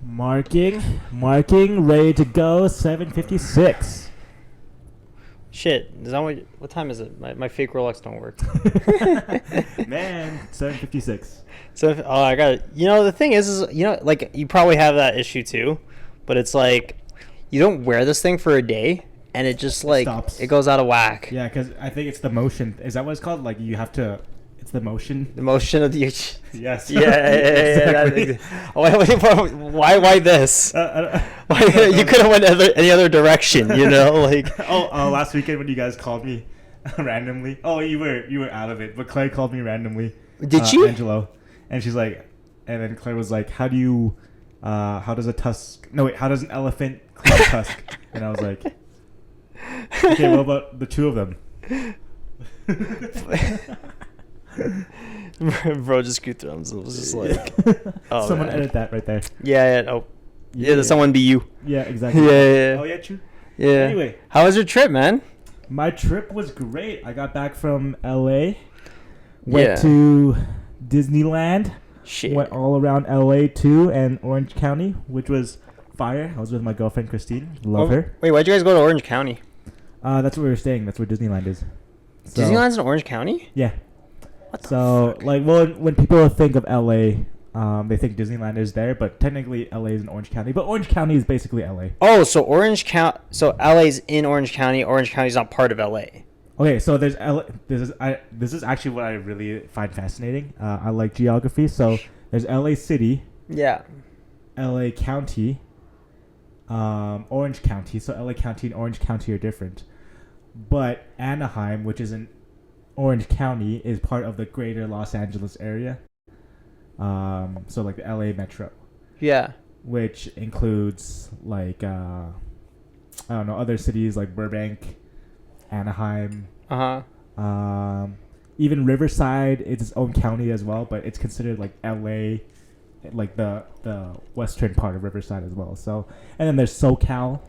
Marking, ready to go. 7:56. Shit, is that what time is it? My fake Rolex don't work. Man, 7:56. So I got it. The thing is like you probably have that issue too, but it's like you don't wear this thing for a day and it just like stops. it goes out of whack. Yeah, because I think it's the motion. Is that what it's called? Like you have to. It's the motion. The motion of the Yes. Exactly. Why this? Why, you could have went any other direction, like. Oh, last weekend when you guys called me randomly. Oh, you were out of it, but Claire called me randomly. Did she? Angelo, and she's like, and then Claire was like, how does a tusk? No wait, how does an elephant clean a tusk? And I was like, okay, what about the two of them? Bro just screwed thumbs. It was just like, oh, someone man. edit that right there. Yeah. Oh, yeah. Someone be you. Yeah, exactly. Yeah. Oh yeah, true. Yeah. Anyway, how was your trip, man? my trip was great. I got back from LA. Went Yeah. to Disneyland. Shit. Went all around LA too, and Orange County, which was fire. I was with my girlfriend Christine. Love her. Wait, why'd you guys go to Orange County? That's where we were staying. That's where Disneyland is. So, Disneyland's in Orange County? Yeah. What the So fuck? like, well, when people think of LA, they think Disneyland is there, but technically LA is in Orange County. But Orange County is basically LA. Oh, so So LA's in Orange County. Orange County's not part of LA. Okay, so there's LA. This is actually what I really find fascinating. I like geography. So there's LA City, Yeah. LA County, Orange County. So LA County and Orange County are different. But Anaheim, which is in Orange County, is part of the greater Los Angeles area. So like the LA metro, Yeah. which includes like I don't know, other cities like Burbank, Anaheim, even Riverside. It's its own county as well, but it's considered like LA, like the western part of Riverside as well. So, and then there's SoCal.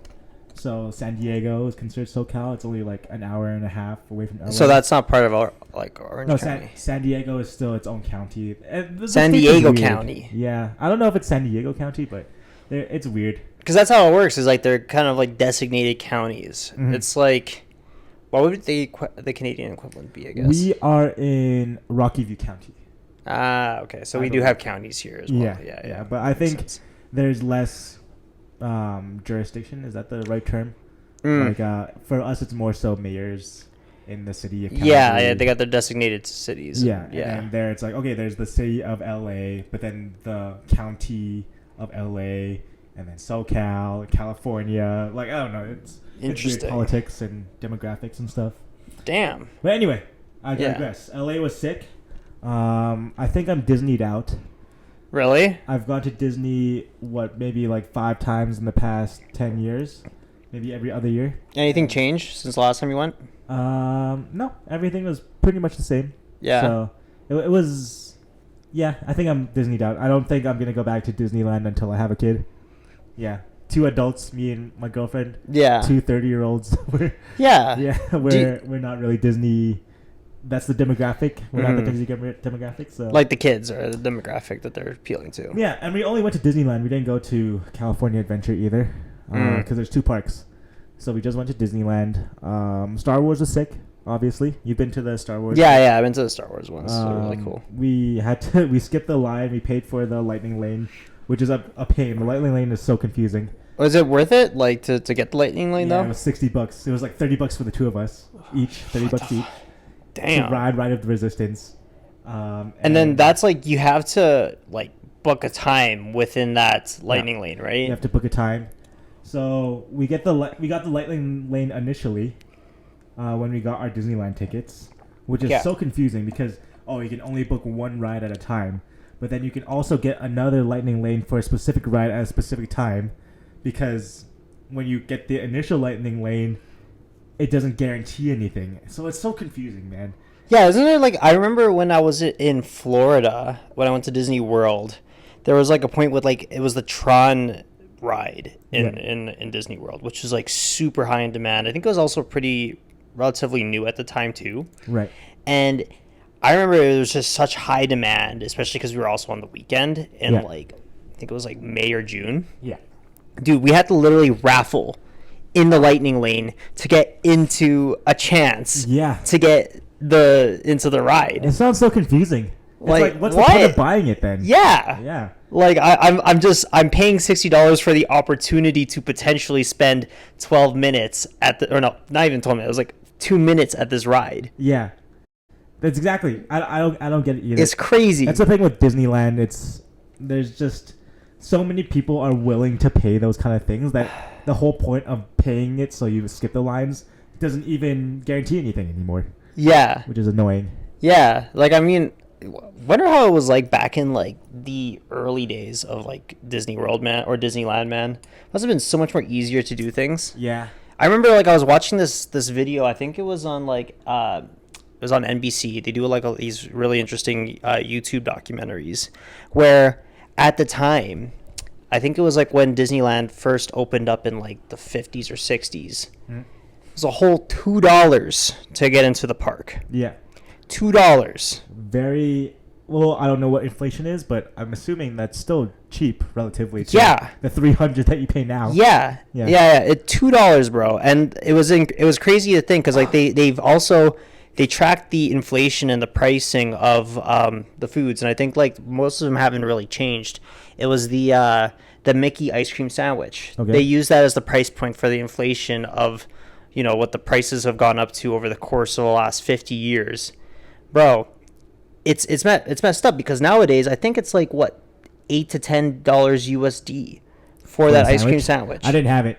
So San Diego is considered SoCal. It's only like an hour and a half away from LA. So that's not part of Orange no, County. San Diego is still its own county. The San state is Diego weird. County. Yeah, I don't know if it's San Diego County, but it's weird. Because that's how it works. Is like they're kind of like designated counties. Mhm. It's like, what would the Canadian equivalent be? I guess. We are in Rocky View County. Okay. So we do have counties here as well. Yeah. But I Makes think sense. there's less jurisdiction. Is that the right term? Mm. Like for us, it's more so mayors in the city of Calgary. Yeah, they got their designated cities. Yeah, Yeah. and there it's like, okay, there's the city of LA, but then the county of LA, and then SoCal, California. Like, I don't know, it's weird Interesting. politics and demographics and stuff. Damn. But anyway, I Yeah. digress. LA was sick. I think I'm Disneyed out. Really? I've gone to Disney maybe like 5 times in the past 10 years, maybe every other year. Anything changed since the last time you went? No, everything was pretty much the same. Yeah. So it was, yeah. I think I'm Disneyed out. I don't think I'm gonna go back to Disneyland until I have a kid. Yeah, 2 adults, me and my girlfriend. Yeah. 2 30-year-olds. Yeah. We're not really Disney. That's the demographic. We're not the Disney demographic. So Like the kids are the demographic that they're appealing to. yeah, and we only went to Disneyland. We didn't go to California Adventure either, because there's 2 parks. So we just went to Disneyland. Star Wars was sick. Obviously, you've been to the Star Wars. Yeah. I've been to the Star Wars ones. They're really cool. We skipped the line. We paid for the Lightning Lane, which is a pain. The Lightning Lane is so confusing. Was it worth it, like to get the Lightning Lane Yeah, though? it was $60. It was like $30 for the 2 of us each. $30 each. Damn. To ride Ride of the Resistance. And then that's like you have to like book a time within that Lightning Lane, right? You have to book a time. So we got the Lightning Lane initially when we got our Disneyland tickets, which is so confusing because you can only book 1 ride at a time, but then you can also get another Lightning Lane for a specific ride at a specific time, because when you get the initial Lightning Lane, it doesn't guarantee anything. So it's so confusing, man. Yeah, isn't it like I remember when I was in Florida when I went to Disney World, there was like a point with like it was the Tron ride in Disney World, which was like super high in demand. I think it was also pretty relatively new at the time too. Right. And I remember it was just such high demand, especially because we were also on the weekend, and like I think it was like May or June. Yeah. Dude, we had to literally raffle in the lightning lane to get into a chance Yeah. to get into the ride. It sounds so confusing. It's Like, what's what? the point of buying it then? Yeah. Yeah. Like I'm paying $60 for the opportunity to potentially spend 12 minutes or no, not even 12 minutes. It was like 2 minutes at this ride. Yeah. That's exactly. I don't get it either. It's crazy. That's the thing with Disneyland. There's just so many people are willing to pay those kind of things that the whole point of paying it so you skip the lines doesn't even guarantee anything anymore. Yeah. Which is annoying. Yeah. Like, I mean, wonder how it was like back in like the early days of like Disney World, man, or Disneyland, man. Must have been so much more easier to do things. Yeah. I remember like I was watching this video. I think it was on like it was on NBC. They do like these really interesting YouTube documentaries where at the time, I think it was like when Disneyland first opened up in like the 50s or 60s. Mm. It was a whole $2 to get into the park. Yeah. $2. Very well. I don't know what inflation is, but I'm assuming that's still cheap relatively to Yeah. the $300 that you pay now. Yeah. It $2, bro, and it was crazy to think because like they tracked the inflation and the pricing of the foods, and I think like most of them haven't really changed. It was the Mickey ice cream sandwich. Okay. They used that as the price point for the inflation of, what the prices have gone up to over the course of the last 50 years, bro. It's messed up because nowadays I think it's like what $8 to $10 USD for that ice cream sandwich. I didn't have it.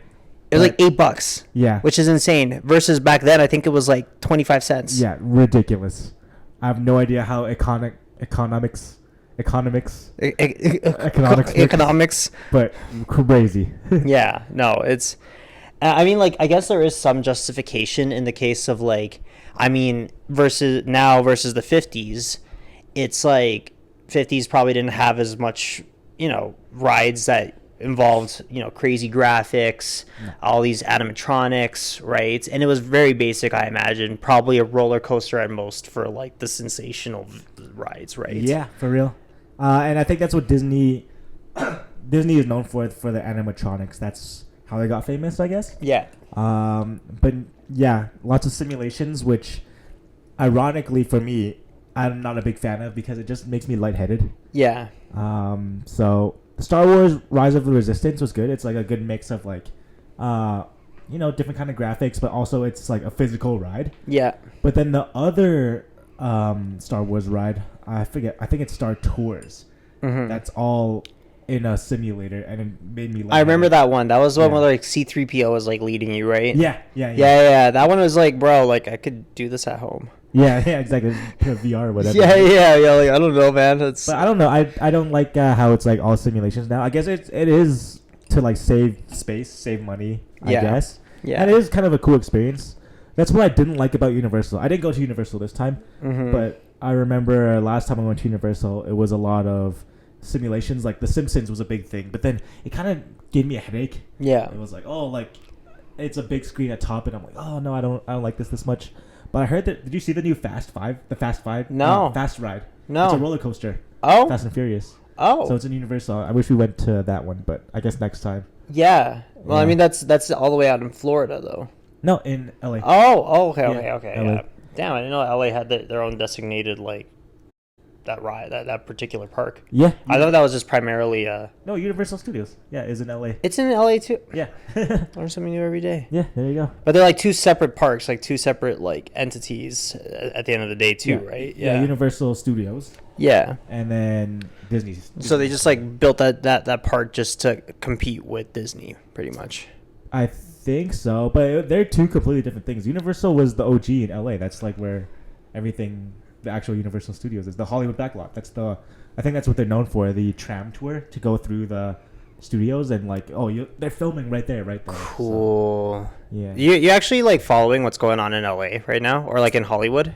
It was like $8. Yeah. Which is insane. Versus back then, I think it was like 25 cents. Yeah, ridiculous. I have no idea how economics, but crazy. Yeah, no, it's. I mean, like, I guess there is some justification in the case of like, I mean, versus the 50s, it's like 50s probably didn't have as much, rides that involved crazy graphics, all these animatronics, right? And it was very basic, I imagine, probably a roller coaster at most for like the sensational rides, right? Yeah, for real. And I think that's what Disney is known for the animatronics. That's how they got famous, I guess. Yeah. But yeah, lots of simulations, which ironically for me, I'm not a big fan of because it just makes me lightheaded. Yeah. So Star Wars Rise of the Resistance was good. It's like a good mix of like, different kind of graphics, but also it's like a physical ride. Yeah. But then the other Star Wars ride, I forget. I think it's Star Tours. Mm-hmm. That's all in a simulator, and it made me. I remember that one. That was the one where like C-3PO was like leading you, right? Yeah. That one was like, bro, like I could do this at home. Yeah, exactly. VR or whatever. Yeah. Like, I don't know, man. But I don't know. I don't like how it's like all simulations now. I guess it is to like save space, save money. I guess. Yeah. And it is kind of a cool experience. That's what I didn't like about Universal. I didn't go to Universal this time, but I remember last time I went to Universal, it was a lot of simulations. Like The Simpsons was a big thing, but then it kind of gave me a headache. Yeah. It was like, it's a big screen at top, and I'm like, oh no, I don't like this much. But I heard that. Did you see the new Fast Five? The Fast Five? No. Fast Ride. No. It's a roller coaster. Oh. Fast and Furious. Oh. So it's in Universal. I wish we went to that one, but I guess next time. Yeah. Well, I mean that's all the way out in Florida though. No, in LA. Oh. Okay. LA. Yeah. Damn, I didn't know LA had their own designated like that ride, that particular park. Yeah. I thought that was just primarily No, Universal Studios. Yeah, is in LA. It's in LA too. Yeah. Learn something new every day. Yeah, there you go. But they're like two separate parks, like two separate like entities at the end of the day too, right? Yeah, Universal Studios. Yeah. And then Disney. So they just like built that park just to compete with Disney, pretty much. I think so, but they're two completely different things. Universal was the OG in LA. That's like where everything, the actual Universal Studios is. The Hollywood backlot. I think that's what they're known for. The tram tour to go through the studios and like, they're filming right there. Cool. So, yeah. You actually like following what's going on in LA right now, or like in Hollywood?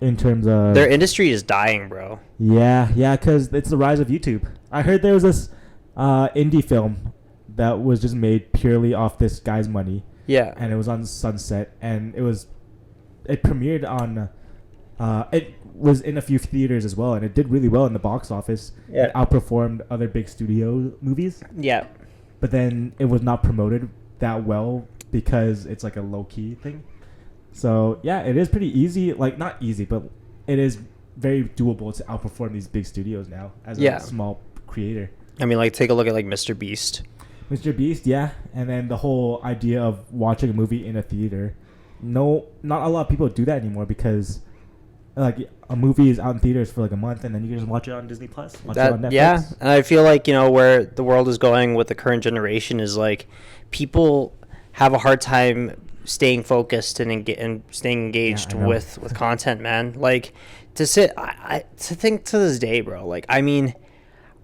In terms of their industry is dying, bro. Yeah, because it's the rise of YouTube. I heard there was this indie film that was just made purely off this guy's money. Yeah. And it was on Sunset, and it premiered on It was in a few theaters as well, and it did really well in the box office. Yeah. It outperformed other big studio movies. Yeah. But then it was not promoted that well because it's like a low-key thing. So, yeah, it is pretty easy. Like, not easy, but it is very doable to outperform these big studios now as a small creator. I mean, like, take a look at, like, Mr. Beast. Mr. Beast, yeah. And then the whole idea of watching a movie in a theater. No, not a lot of people do that anymore because... like a movie is out in theaters for like a month, and then you can just watch it on Disney Plus. Watch it on Netflix. Yeah, and I feel like where the world is going with the current generation is like people have a hard time staying focused and staying engaged with content. Man, like to think to this day, bro. Like I mean,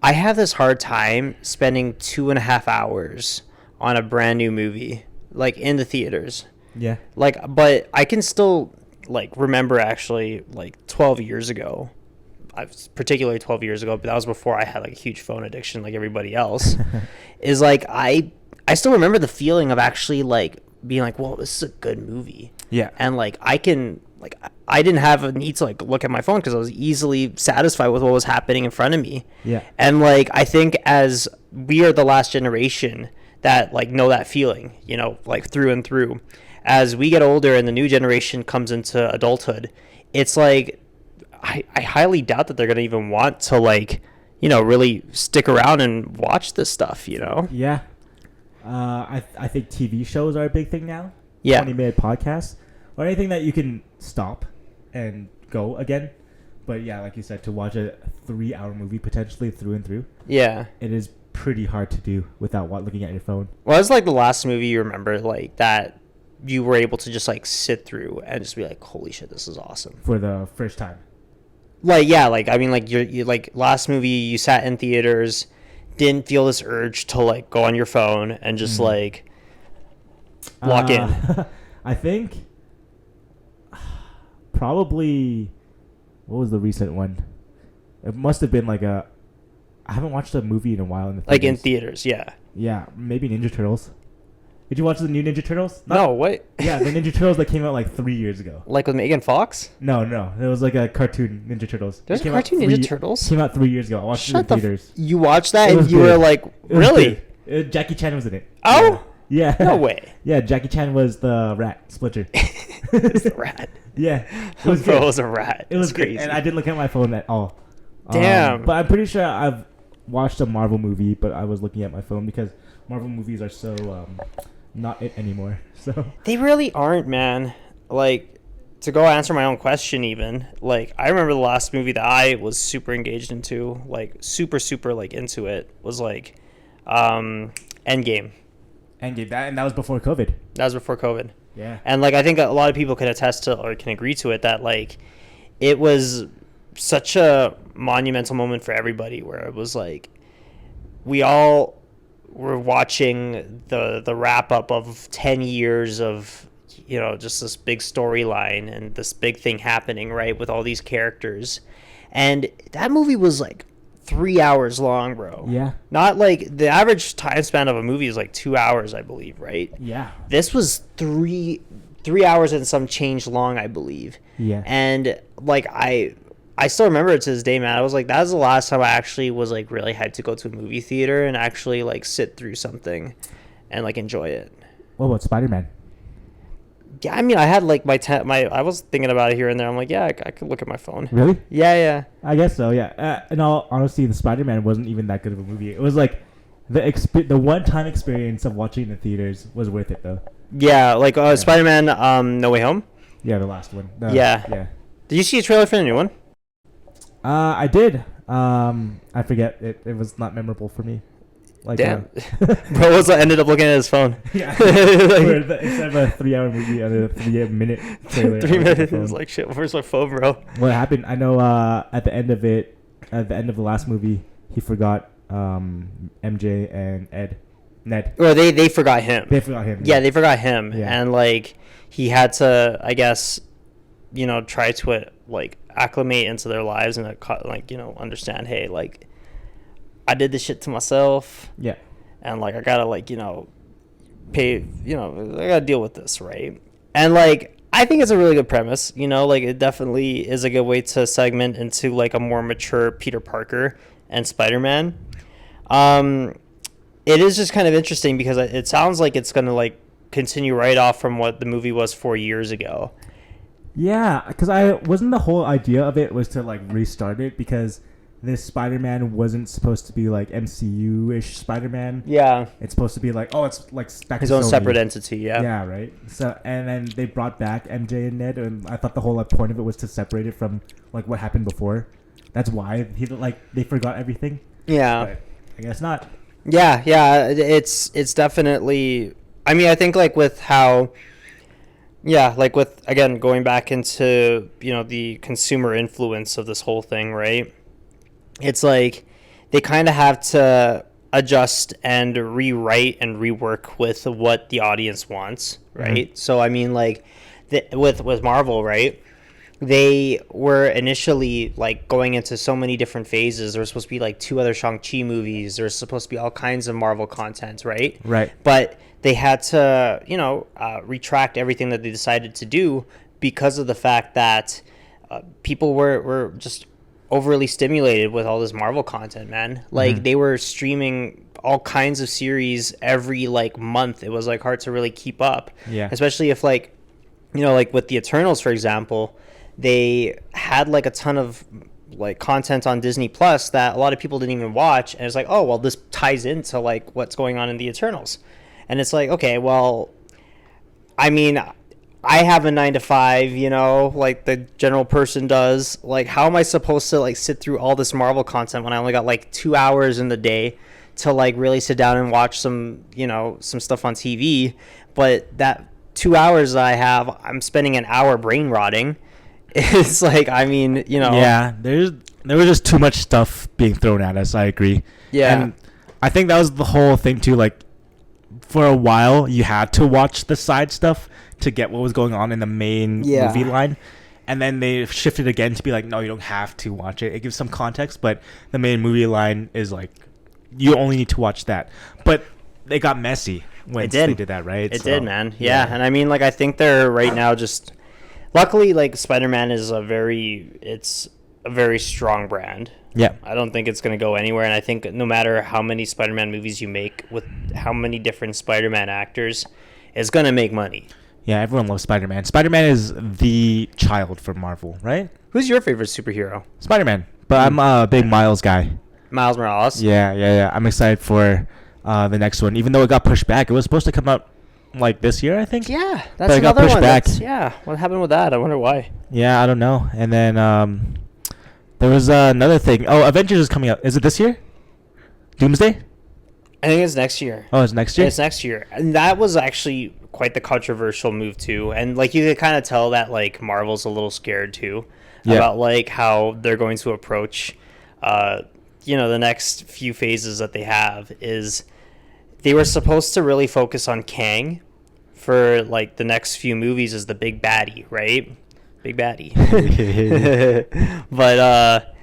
I have this hard time spending 2.5 hours on a brand new movie like in the theaters. Yeah. Like, but I can still. Like remember actually like 12 years ago, particularly 12 years ago, but that was before I had like a huge phone addiction like everybody else. Is like I still remember the feeling of actually like being like, well, this is a good movie. Yeah. And like I didn't have a need to like look at my phone because I was easily satisfied with what was happening in front of me. Yeah. And like I think as we are the last generation that like know that feeling, like through and through. As we get older and the new generation comes into adulthood, it's like I highly doubt that they're gonna even want to like, really stick around and watch this stuff. Yeah. I think TV shows are a big thing now. Yeah. 20-minute podcasts or anything that you can stop and go again. But yeah, like you said, to watch a 3-hour movie potentially through and through. Yeah. It is pretty hard to do without looking at your phone. What was like the last movie you remember like that? You were able to just like sit through and just be like, holy shit, this is awesome. For the first time. Like, yeah, like, I mean, like, you like, last movie, you sat in theaters, didn't feel this urge to, like, go on your phone and just, like, walk in. I think probably, what was the recent one? It must have been, like, I haven't watched a movie in a while in the theaters. Like, in theaters, yeah. Yeah, maybe Ninja Turtles. Did you watch the new Ninja Turtles? No, what? Yeah, the Ninja Turtles that came out like 3 years ago. Like with Megan Fox? No. It was like a cartoon Ninja Turtles. There's a cartoon Ninja Turtles? Came out 3 years ago. I watched it in theaters. You watched that and you were like, really? Jackie Chan was in it. Oh? Yeah. No way. Yeah, Jackie Chan was the rat, Splinter. It's the rat. Yeah. It was Bro, good. it was a rat. It was crazy. And I didn't look at my phone at all. Damn. But I'm pretty sure I've watched a Marvel movie, but I was looking at my phone because Marvel movies are so... not it anymore. So they really aren't, man. Like, to go answer my own question even, like, I remember the last movie that I was super engaged into, like, super like into it, was like Endgame. That was before COVID. That was before COVID. Yeah. And like I think a lot of people can attest to or can agree to it that like it was such a monumental moment for everybody where it was like we all were watching the wrap up of 10 years of just this big storyline and this big thing happening, right, with all these characters. And that movie was like 3 hours long, bro. Yeah. Not like the average time span of a movie is like 2 hours, I believe, right? Yeah. This was three hours and some change long, I believe. Yeah. And like I still remember it to this day, man. I was like, that was the last time I actually was like really hyped to go to a movie theater and actually like sit through something and like enjoy it. What about Spider-Man? Yeah, I mean, I had like I was thinking about it here and there. I'm like, yeah, I could look at my phone. Really? Yeah. I guess so. Yeah. In all honesty, the Spider-Man wasn't even that good of a movie. It was like the one-time experience of watching in the theaters was worth it though. Yeah, like Spider-Man, No Way Home. Yeah, the last one. Yeah. Did you see a trailer for the new one? I did. I forget. It was not memorable for me. Like, damn. Bro was ended up looking at his phone. Yeah. Instead of a 3-hour movie, a 3-minute trailer. 3 minutes. It was like, shit, where's my phone, bro? What happened? I know at the end of the last movie, he forgot MJ and Ned. Or they forgot him. They forgot him. Yeah, they forgot him. Yeah. And, like, he had to, I guess, try to, like, acclimate into their lives and, like, understand, hey, like, I did this shit to myself. Yeah. And, like, I gotta, like, pay, I gotta deal with this, right? And, like, I think it's a really good premise. You know, like it definitely is a good way to segment into like a more mature Peter Parker and Spider-Man. It is just kind of interesting because it sounds like it's gonna like continue right off from what the movie was 4 years ago. Yeah, because I wasn't the whole idea of it was to like restart it because this Spider-Man wasn't supposed to be like MCU-ish Spider-Man. Yeah, It's supposed to be like, oh, it's like back his to own Sony. separate entity. Yeah. Yeah, right. So and then they brought back MJ and Ned, and I thought the whole like, point of it was to separate it from like what happened before. That's why they forgot everything. Yeah. But I guess not. Yeah, it's definitely. I mean, I think like with how, yeah, like with again going back into the consumer influence of this whole thing, right? It's like they kind of have to adjust and rewrite and rework with what the audience wants, right? Mm-hmm. So I mean, like with Marvel, right? They were initially like going into so many different phases. There was supposed to be like 2 other Shang-Chi movies. There's supposed to be all kinds of Marvel content, right? Right. But they had to, retract everything that they decided to do because of the fact that people were just overly stimulated with all this Marvel content, man. Like they were streaming all kinds of series every like month. It was like hard to really keep up. Yeah. Especially if like, like with the Eternals, for example, they had like a ton of like content on Disney Plus that a lot of people didn't even watch, and it's like, oh well, this ties into like what's going on in the Eternals, and it's like, okay, well, I mean, I have a 9 to 5, like the general person does. Like, how am I supposed to like sit through all this Marvel content when I only got like 2 hours in the day to like really sit down and watch some stuff on TV? But that 2 hours that I have, I'm spending an hour brain rotting. It's like, I mean, Yeah, there was just too much stuff being thrown at us. I agree. Yeah. And I think that was the whole thing too. Like, for a while, you had to watch the side stuff to get what was going on in the main movie line. And then they shifted again to be like, no, you don't have to watch it. It gives some context, but the main movie line is like, you only need to watch that. But they got messy when they did that, right? It did, man. Yeah. And I mean, like, I think they're right now just... Luckily, like, Spider-Man is a very strong brand. Yeah. I don't think it's going to go anywhere. And I think no matter how many Spider-Man movies you make with how many different Spider-Man actors, it's going to make money. Yeah, everyone loves Spider-Man. Spider-Man is the child for Marvel, right? Who's your favorite superhero? Spider-Man. But I'm a big Miles guy. Miles Morales? Yeah. I'm excited for the next one. Even though it got pushed back. It was supposed to come out like this year, I think. Yeah, that's another one. Yeah, what happened with that? I wonder why. Yeah, I don't know. And then there was another thing. Oh, Avengers is coming out. Is it this year? Doomsday? I think it's next year. Oh, it's next year? It's next year. And that was actually quite the controversial move too. And like you could kind of tell that like Marvel's a little scared too about like how they're going to approach the next few phases that they have. Is they were supposed to really focus on Kang for like the next few movies as the big baddie, right? Big baddie. But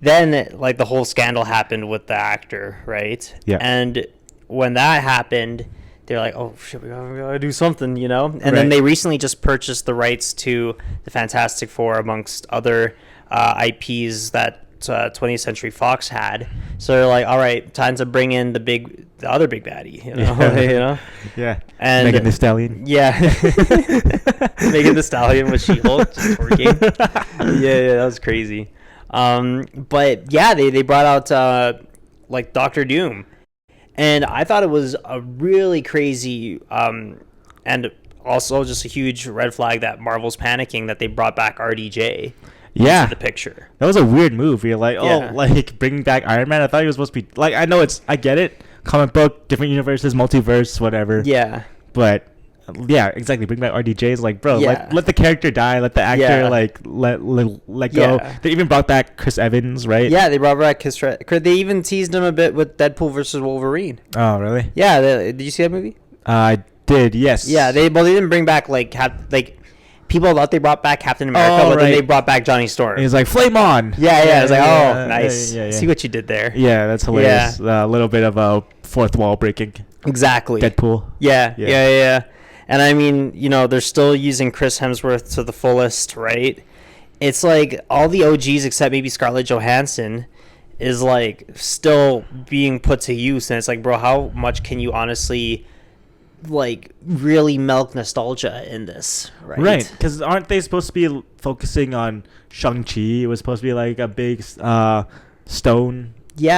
then like the whole scandal happened with the actor, right? Yeah. And when that happened, they're like, oh shit, we gotta do something, And then they recently just purchased the rights to the Fantastic Four amongst other IPs that 20th Century Fox had. So they're like, all right, time to bring in the other big baddie, Yeah. And Megan Thee Stallion. Yeah. Megan Thee Stallion with She-Hulk just twerking. Yeah, that was crazy. But yeah, they brought out like Doctor Doom, and I thought it was a really crazy and also just a huge red flag that Marvel's panicking that they brought back RDJ. Yeah, the picture. That was a weird move. You're like, like bringing back Iron Man. I thought he was supposed to be like, I get it, comic book, different universes, multiverse, whatever. Yeah, but yeah, exactly. Bring back RDJ is like, bro, let the character die, let the actor let go. They even brought back Chris Evans, right? Yeah, they brought back they even teased him a bit with Deadpool versus Wolverine. Oh, really? Yeah, did you see that movie? I did. Yes. Yeah, they didn't bring back people thought they brought back Captain America, but then they brought back Johnny Storm. He's like, flame on. Yeah. It's like, nice. Yeah. See what you did there. Yeah, that's hilarious. A little bit of a fourth wall breaking. Exactly. Deadpool. Yeah. And I mean, they're still using Chris Hemsworth to the fullest, right? It's like all the OGs except maybe Scarlett Johansson is like still being put to use, and it's like, bro, how much can you honestly like really milk nostalgia in this, right? Right, because aren't they supposed to be focusing on Shang-Chi? It was supposed to be like a big stone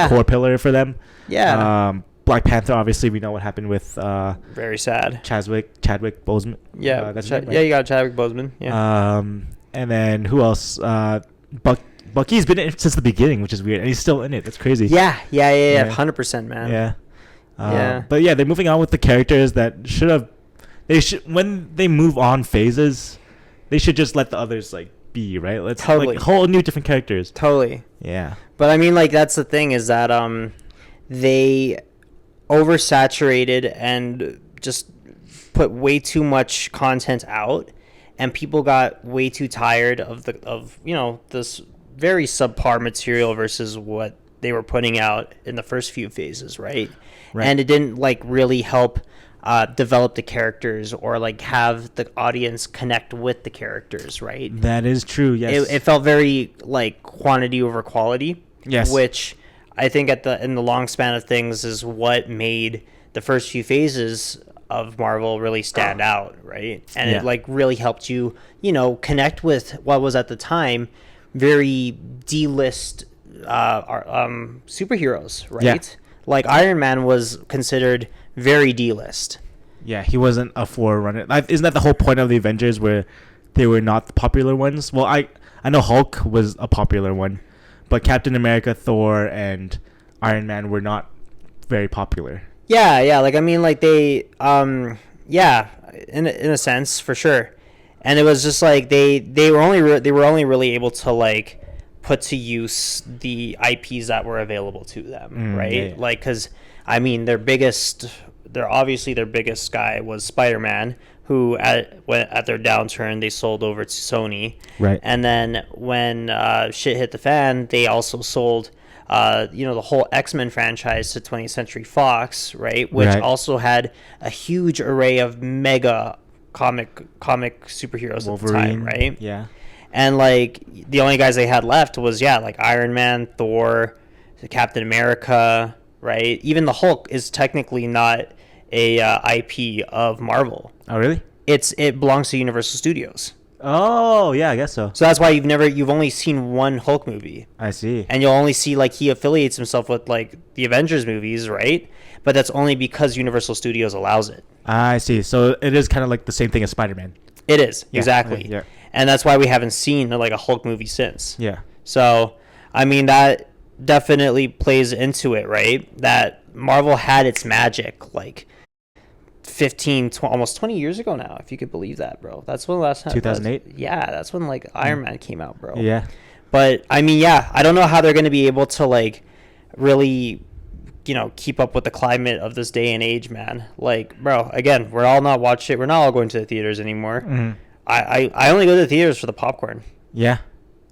core pillar for them. Yeah. Black Panther, obviously, we know what happened with very sad. Chadwick Boseman. Yeah, that's right? Yeah, you got Chadwick Boseman. Yeah. And then who else? Bucky's been in it since the beginning, which is weird, and he's still in it. That's crazy. Yeah. 100%, man. Yeah. But yeah, they're moving on with the characters that should have. They should, when they move on phases, they should just let the others like be, right. Let's totally like whole new different characters. Totally. Yeah. But I mean, like, that's the thing is that they oversaturated and just put way too much content out, and people got way too tired of this very subpar material versus what they were putting out in the first few phases, right? And it didn't like really help develop the characters or like have the audience connect with the characters, right? That is true. Yes. It felt very like quantity over quality. Yes. Which I think in the long span of things is what made the first few phases of Marvel really stand out, right? And it like really helped you, connect with what was at the time very D-list superheroes, right? Yeah. Like Iron Man was considered very D-list. Yeah, he wasn't a forerunner. Isn't that the whole point of the Avengers, where they were not the popular ones? Well, I know Hulk was a popular one, but Captain America, Thor, and Iron Man were not very popular. Yeah. Like, I mean, like they, in a sense, for sure. And it was just like they were only really able to like put to use the IPs that were available to them, right? Yeah. Like, because I mean, their biggest guy was Spider-Man, who at their downturn they sold over to Sony, right? And then when shit hit the fan, they also sold the whole X-Men franchise to 20th Century Fox, right? Which also had a huge array of mega comic superheroes Wolverine, at the time, right? Yeah. And like the only guys they had left was like Iron Man, Thor, Captain America, right? Even the Hulk is technically not a IP of Marvel. Oh, really? It belongs to Universal Studios. Oh, yeah, I guess so. So that's why you've only seen one Hulk movie. I see. And you'll only see like he affiliates himself with like the Avengers movies, right? But that's only because Universal Studios allows it. I see. So it is kind of like the same thing as Spider-Man. It is, exactly. Yeah. And that's why we haven't seen like a Hulk movie since. Yeah. So, I mean, that definitely plays into it, right? That Marvel had its magic like 15, almost 20 years ago now, if you could believe that, bro. That's when the last time 2008. Yeah, that's when like Iron Man came out, bro. Yeah. But I mean, I don't know how they're going to be able to like really, keep up with the climate of this day and age, man. Like, bro, again, we're all not going to the theaters anymore. Mm-hmm. I only go to the theaters for the popcorn. Yeah.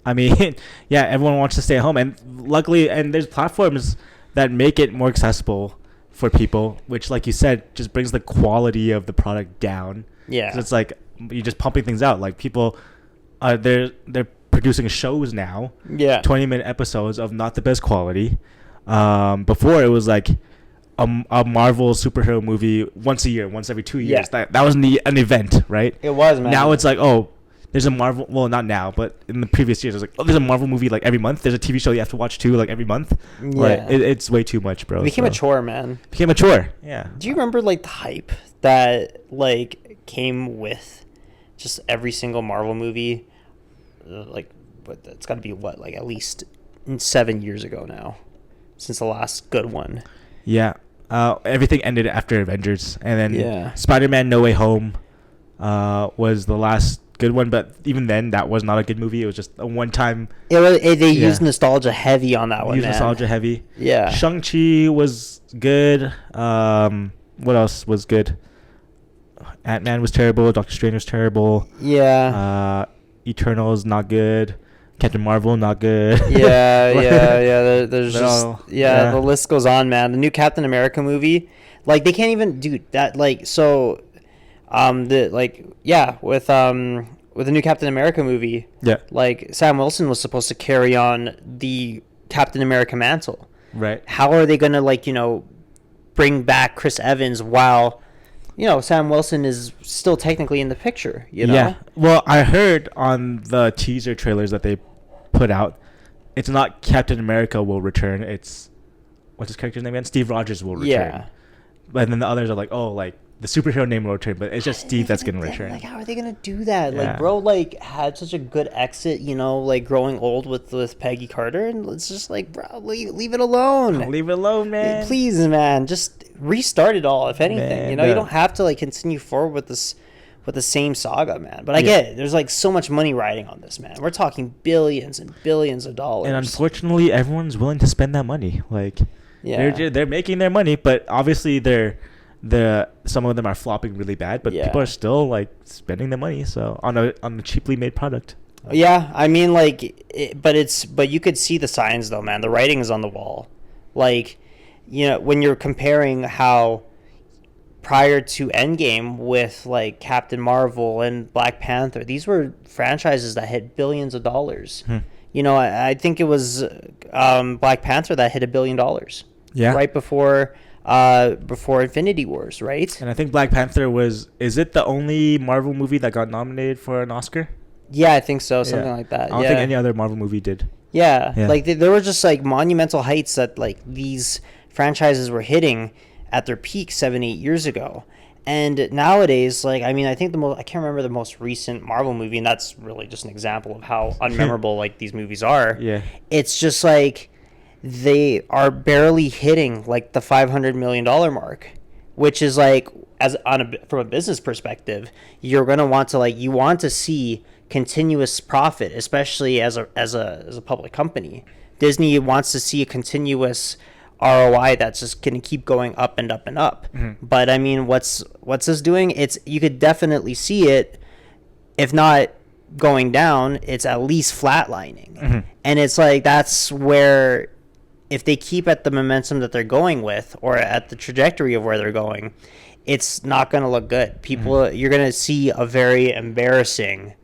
I mean, yeah, everyone wants to stay at home, and luckily, and there's platforms that make it more accessible for people, which, like you said, just brings the quality of the product down. Yeah. 'Cause it's like you're just pumping things out. Like people, they're producing shows now. Yeah. 20-minute episodes of not the best quality. Before it was like a Marvel superhero movie once a year, once every 2 years. Yeah. That was an event, right? It was, man. Now it's like, oh, there's a Marvel. Well, not now, but in the previous years, it was like, oh, there's a Marvel movie like every month. There's a TV show you have to watch too, like every month. Yeah. Like, it's way too much, bro. It became a chore, man. Became a chore. Yeah. Do you remember like the hype that like came with just every single Marvel movie? But it's got to be what, like at least 7 years ago now, since the last good one. Yeah. Everything ended after Avengers, and then Spider-Man: No Way Home was the last good one, but even then that was not a good movie. It was just a one-time. They used nostalgia heavy on that one. Nostalgia heavy. Yeah. Shang-Chi was good. What else was good? Ant-Man was terrible. Doctor Strange was terrible. Yeah. Eternals not good. Captain Marvel not good. Yeah. There's just the list goes on, man. The new Captain America movie, like they can't even do that. Like so. With the new Captain America movie, Yeah. like Sam Wilson was supposed to carry on the Captain America mantle. Right. How are they going to, like, bring back Chris Evans while, Sam Wilson is still technically in the picture, Yeah. Well, I heard on the teaser trailers that they put out, it's not Captain America will return. It's, what's his character's name again? Steve Rogers will return. Yeah. But then the others are like, oh, like the superhero name will return, but it's just Steve that's gonna return. Like, how are they gonna do that? Yeah. Like, bro, like had such a good exit, like growing old with Peggy Carter, and it's just like, bro, leave it alone. Leave it alone, man. Please, man, just restart it all. If anything, Man, you don't have to like continue forward with this. With the same saga, man. But I get it. There's like so much money riding on this, man. We're talking billions and billions of dollars. And unfortunately, everyone's willing to spend that money. Like, they're making their money, but obviously some of them are flopping really bad. But people are still like spending the money. So on a cheaply made product. Yeah, I mean, like, but you could see the signs though, man. The writing is on the wall. Like, when you're comparing how prior to Endgame with like Captain Marvel and Black Panther, these were franchises that hit billions of dollars. I think it was Black Panther that hit $1 billion. Yeah. Right before Infinity Wars, right? And I think Black Panther is it the only Marvel movie that got nominated for an Oscar? Yeah, I think so. Something like that. I don't think any other Marvel movie did. Yeah. Like there were just like monumental heights that like these franchises were hitting at their peak 7-8 years ago. And nowadays, like, I mean, I think I can't remember the most recent Marvel movie, and that's really just an example of how unmemorable like these movies are. Yeah. It's just like they are barely hitting like the $500 million mark, which is like, from a business perspective, you're going to want to you want to see continuous profit, especially as a public company. Disney wants to see a continuous ROI that's just going to keep going up and up and up. Mm-hmm. But I mean, what's this doing? You could definitely see it, if not going down, it's at least flatlining. Mm-hmm. And it's like, that's where, if they keep at the momentum that they're going with, or at the trajectory of where they're going, it's not going to look good. People, you're going to see a very embarrassing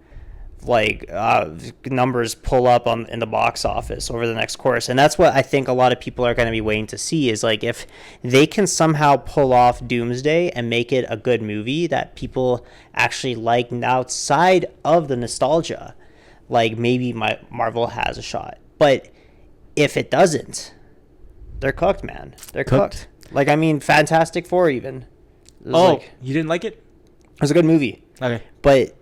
numbers pull up in the box office over the next course. And that's what I think a lot of people are going to be waiting to see, is like, if they can somehow pull off Doomsday and make it a good movie that people actually like outside of the nostalgia, like maybe Marvel has a shot. But if it doesn't, they're cooked, man. They're cooked. Like, I mean, Fantastic Four even. You didn't like it? It was a good movie. Okay. But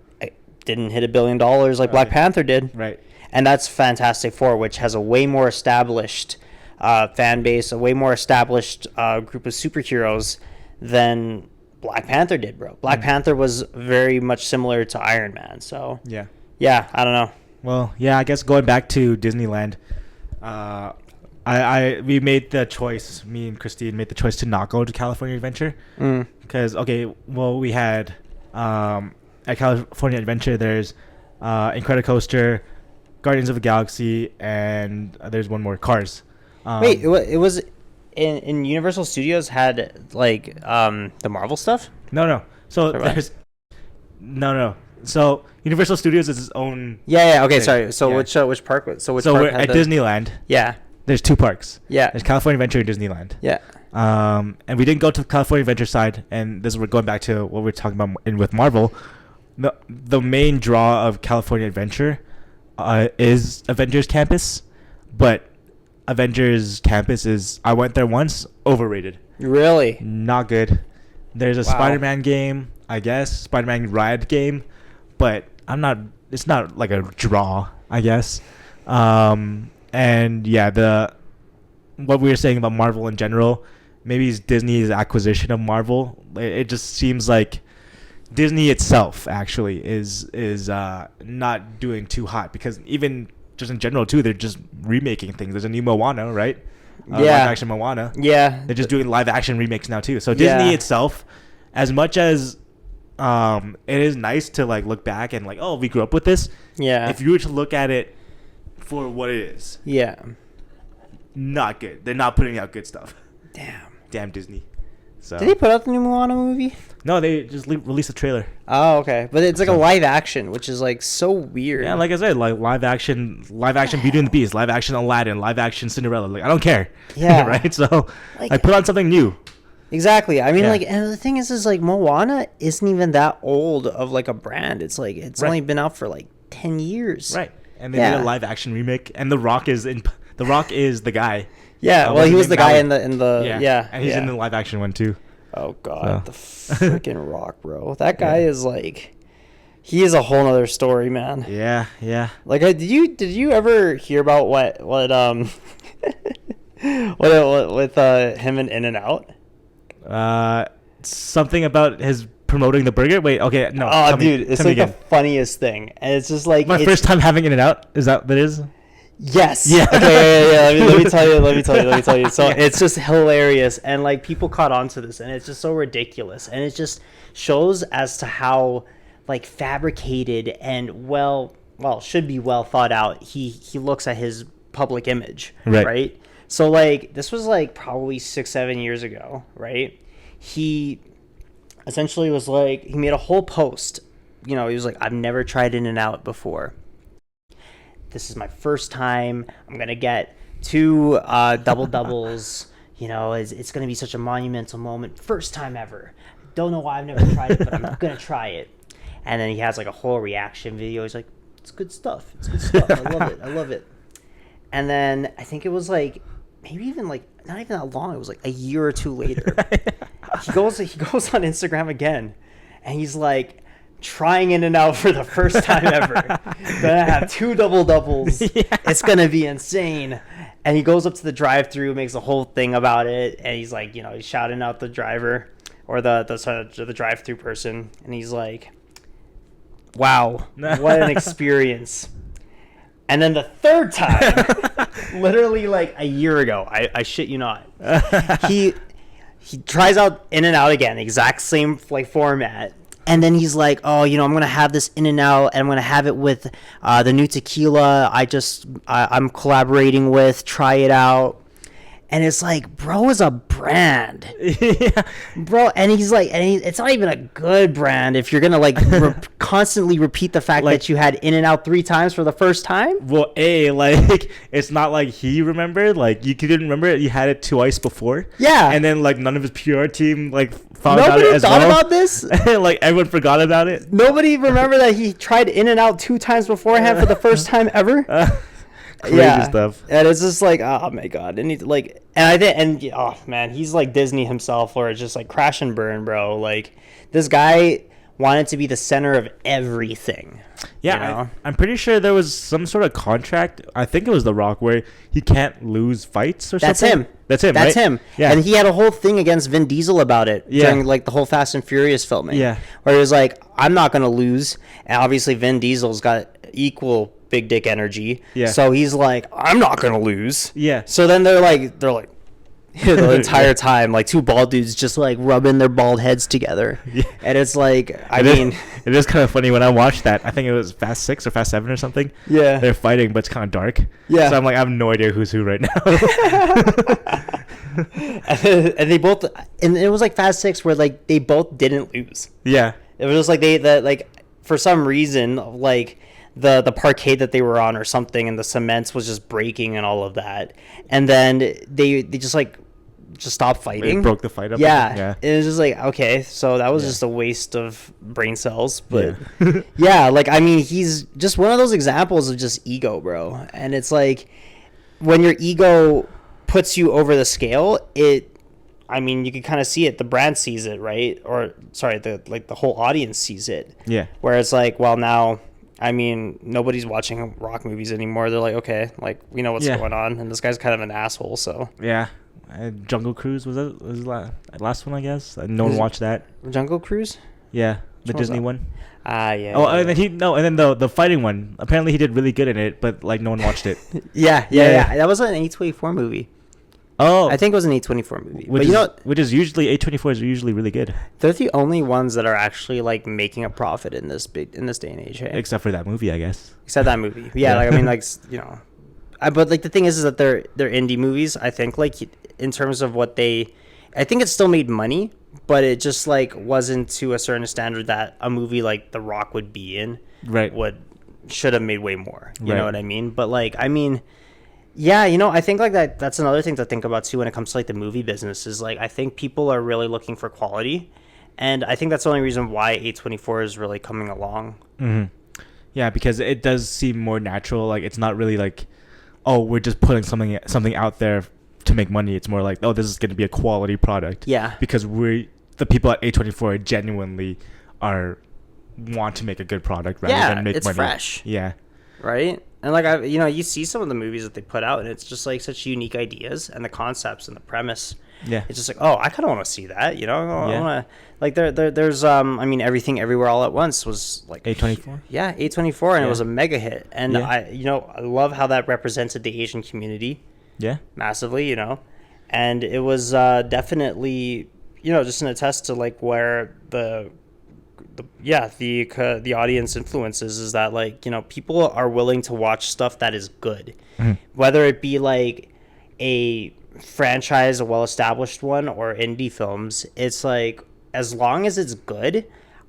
didn't hit $1 billion like Black Panther did. Right. And that's Fantastic Four, which has a way more established fan base, a way more established group of superheroes than Black Panther did, bro. Black Panther was very much similar to Iron Man. So yeah, I don't know. Well, yeah, I guess going back to Disneyland, we made the choice. Me and Christine made the choice to not go to California Adventure because we had. At California Adventure, there's Incredicoaster, Guardians of the Galaxy, and there's one more, Cars. Wait, it was in Universal Studios had like the Marvel stuff? No. So there's no. So Universal Studios is its own. Yeah. Okay, sorry. So which park? So we're at Disneyland. Yeah. There's two parks. Yeah. There's California Adventure and Disneyland. Yeah. And we didn't go to the California Adventure side, and this is we're going back to what we were talking about with Marvel. The main draw of California Adventure is Avengers Campus, but Avengers Campus is, I went there once, overrated. Really? Not good. There's a Spider-Man game, I guess, Spider-Man ride game, but it's not like a draw, I guess. And yeah, what we were saying about Marvel in general, maybe it's Disney's acquisition of Marvel. It just seems like Disney itself actually is not doing too hot, because even just in general too, they're just remaking things. There's a new Moana, right? Live action Moana. Yeah. They're just doing live action remakes now too. So Disney itself, as much as it is nice to like look back and like, oh, we grew up with this. Yeah. If you were to look at it for what it is. Yeah. Not good. They're not putting out good stuff. Damn Disney. So Did they put out the new Moana movie? no, they just released a trailer. Oh, okay. But it's like a live action, which is like so weird. Yeah, like I said, like live action Beauty and the Beast, live action Aladdin, live action Cinderella. Like I don't care. Yeah. Right. So Like- I put on something new. Exactly. I mean, Yeah. like, and the thing is like Moana isn't even that old of like a brand. It's like it's Right. only been out for like 10 years. Right. And they Yeah. did a live action remake, and The Rock is the guy. Yeah. Well, what's he his was the name? guy Maui. in the yeah. and he's yeah. in the live action one too. Oh God, the freaking Rock, bro. That guy is like, he is a whole nother story, man. Yeah, yeah. Like, did you ever hear about what what with him and In-N-Out? Something about his promoting the burger. Wait, okay, no. Oh, tell dude, me, it's tell me like the again. funniest thing, and it's just like My first time having In-N-Out. Is that what it is? Yes. Yeah. Okay. Yeah. Let me tell you. So it's just hilarious, and like people caught on to this, and it's just so ridiculous, and it just shows as to how like fabricated and should be well thought out. He looks at his public image, right? So like this was like probably 6-7 years ago, right? He essentially was like, he made a whole post. You know, he was like, I've never tried In-N-Out before. This is my first time. I'm gonna get 2 double doubles. You know, it's gonna be such a monumental moment. First time ever. Don't know why I've never tried it, but I'm gonna try it. And then he has like a whole reaction video. He's like, it's good stuff. It's good stuff. I love it. And then I think it was like maybe even like not even that long. It was like a year or 2 later. he goes on Instagram again, and he's like, trying In-N-Out for the first time ever. Gonna have 2 double doubles. Yeah. It's gonna be insane. And he goes up to the drive-through, makes a whole thing about it, and he's like, you know, he's shouting out the driver or the drive-through person, and he's like, "Wow, what an experience!" And then the third time, literally like a year ago, I shit you not, he tries out In-N-Out again, exact same like format. And then he's like, oh, you know, I'm going to have this In-N-Out, and I'm going to have it with the new tequila I'm collaborating with. Try it out. And it's like, bro is a brand. Yeah. Bro, and he's like, it's not even a good brand if you're going to like constantly repeat the fact that you had In-N-Out 3 times for the first time. Well, like, it's not like he remembered. Like, you didn't remember it. You had it twice before. Yeah. And then, like, none of his PR team, like, found out Nobody it as thought well. about this? Like, everyone forgot about it. Nobody remember that he tried In-N-Out 2 times beforehand for the first time ever? Crazy stuff. And it's just like, oh my God. And I think, oh man, he's like Disney himself, or it's just like crash and burn, bro. Like, this guy wanted to be the center of everything. Yeah, you know? I'm pretty sure there was some sort of contract. I think it was The Rock where he can't lose fights or That's something. him. That's him. That's right? him. Yeah. And he had a whole thing against Vin Diesel about it Yeah. during like the whole Fast and Furious filming. Yeah. Where he was like, I'm not going to lose. And obviously Vin Diesel's got equal big dick energy. Yeah. So he's like, I'm not going to lose. Yeah. So then they're like the entire time, like 2 bald dudes just like rubbing their bald heads together. Yeah. And it's like, it is kind of funny when I watched that. I think it was Fast 6 or Fast 7 or something. Yeah. They're fighting, but it's kind of dark. Yeah. So I'm like, I have no idea who's who right now. and they both, and it was like Fast 6 where like they both didn't lose. Yeah. It was just like like for some reason, like the parquet that they were on or something, and the cements was just breaking and all of that. And then they just stopped fighting. It broke the fight up. Yeah. It was just like, okay, so that was just a waste of brain cells. But Yeah. yeah, like, I mean, he's just one of those examples of just ego, bro. And it's like, when your ego puts you over the scale, I mean, you can kind of see it. The brand sees it, right? Or sorry, the whole audience sees it. Yeah. Where it's like, well, now, I mean, nobody's watching Rock movies anymore. They're like, okay, like, we know what's going on, and this guy's kind of an asshole. So Yeah. Jungle Cruise was the last one, I guess. No one watched that. Jungle Cruise. Yeah, the Which Disney one's one. Yeah. Oh, and then the fighting one. Apparently, he did really good in it, but like no one watched it. Yeah. That was an A24 movie. Oh, I think it was an A24 movie. which But you know, which is usually A24 is usually really good, they're the only ones that are actually like making a profit in this day and age. Hey? except for that movie, I guess. Except that movie. Yeah, like I mean, like, you know, but like the thing is that they're indie movies. I think like in terms of what they I think it still made money, but it just like wasn't to a certain standard that a movie like The Rock would be in. Right. Should have made way more. You Right. know what I mean? But like, I mean, yeah, you know, I think like that's another thing to think about too when it comes to like the movie business is like I think people are really looking for quality, and I think that's the only reason why A24 is really coming along. Mm-hmm. Yeah, because it does seem more natural. Like it's not really like, oh, we're just putting something out there to make money. It's more like, oh, this is going to be a quality product. Yeah. Because the people at A24 genuinely want to make a good product rather than make it's money. fresh. Yeah. Right? And like you see some of the movies that they put out, and it's just like such unique ideas and the concepts and the premise. Yeah. It's just like, oh, I kind of want to see that. You know, I Yeah. want to like there's I mean, Everything Everywhere All at Once was like A24? Yeah, A24, and Yeah. it was a mega hit. And Yeah. I love how that represented the Asian community Yeah. massively. You know, and it was definitely just an attest to like where the audience influences is that like people are willing to watch stuff that is good, whether it be like a franchise, a well-established one, or indie films. It's like as long as it's good,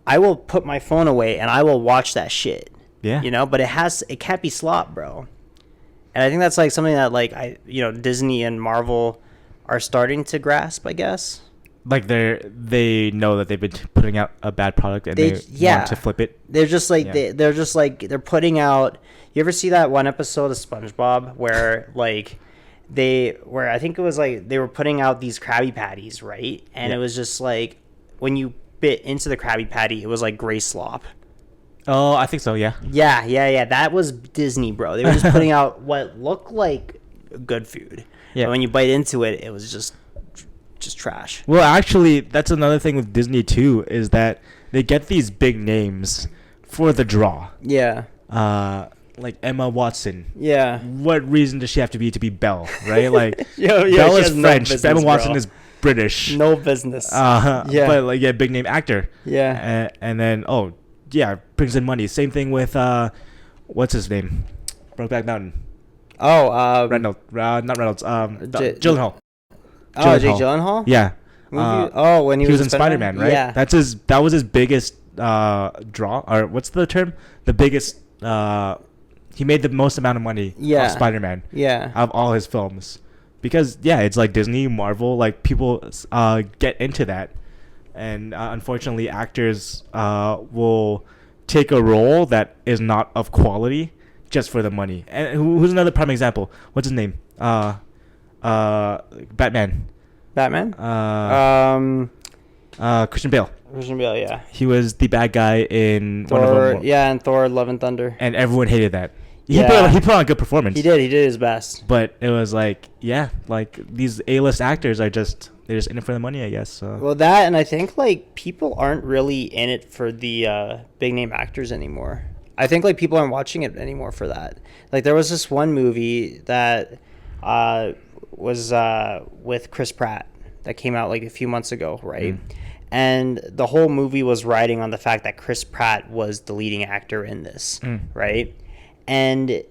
I will put my phone away and I will watch that shit. Yeah. But it can't be slop, bro. And I think that's like something that like Disney and Marvel are starting to grasp, I guess. Like they know that they've been putting out a bad product and they want to flip it. They're just like they're putting out. You ever see that one episode of SpongeBob where like where I think it was like they were putting out these Krabby Patties, right? And it was just like when you bit into the Krabby Patty, it was like gray slop. Oh, I think so. Yeah. Yeah. That was Disney, bro. They were just putting out what looked like good food. Yeah. But when you bite into it, it was just trash. Well, actually, that's another thing with Disney too, is that they get these big names for the draw. Yeah. Like Emma Watson. Yeah. What reason does she have to be Belle, right? Like Belle Belle is French, Emma Watson bro. is British. No business. Yeah. But like big name actor. Yeah. And then brings in money. Same thing with what's his name? Brokeback Mountain. Oh, Reynolds. Not Reynolds. Gyllenhaal. Oh, Jake Gyllenhaal? Yeah. When he was in Spider-Man, right? Yeah. That was his biggest draw, or what's the term? The biggest. He made the most amount of money off Spider-Man. Yeah. Out of all his films, because it's like Disney, Marvel, like people get into that, and unfortunately, actors will take a role that is not of quality just for the money. And who's another prime example? What's his name? Batman. Christian Bale. Yeah. He was the bad guy in Thor, one of them. yeah, and Thor: Love and Thunder. And everyone hated that. He Yeah. put on a good performance. He did his best. But it was like, like these A-list actors are just in it for the money, I guess. So. Well, that, and I think like people aren't really in it for the big name actors anymore. I think like people aren't watching it anymore for that. Like there was this one movie that was with Chris Pratt that came out like a few months ago, right? And the whole movie was riding on the fact that Chris Pratt was the leading actor in this, right? And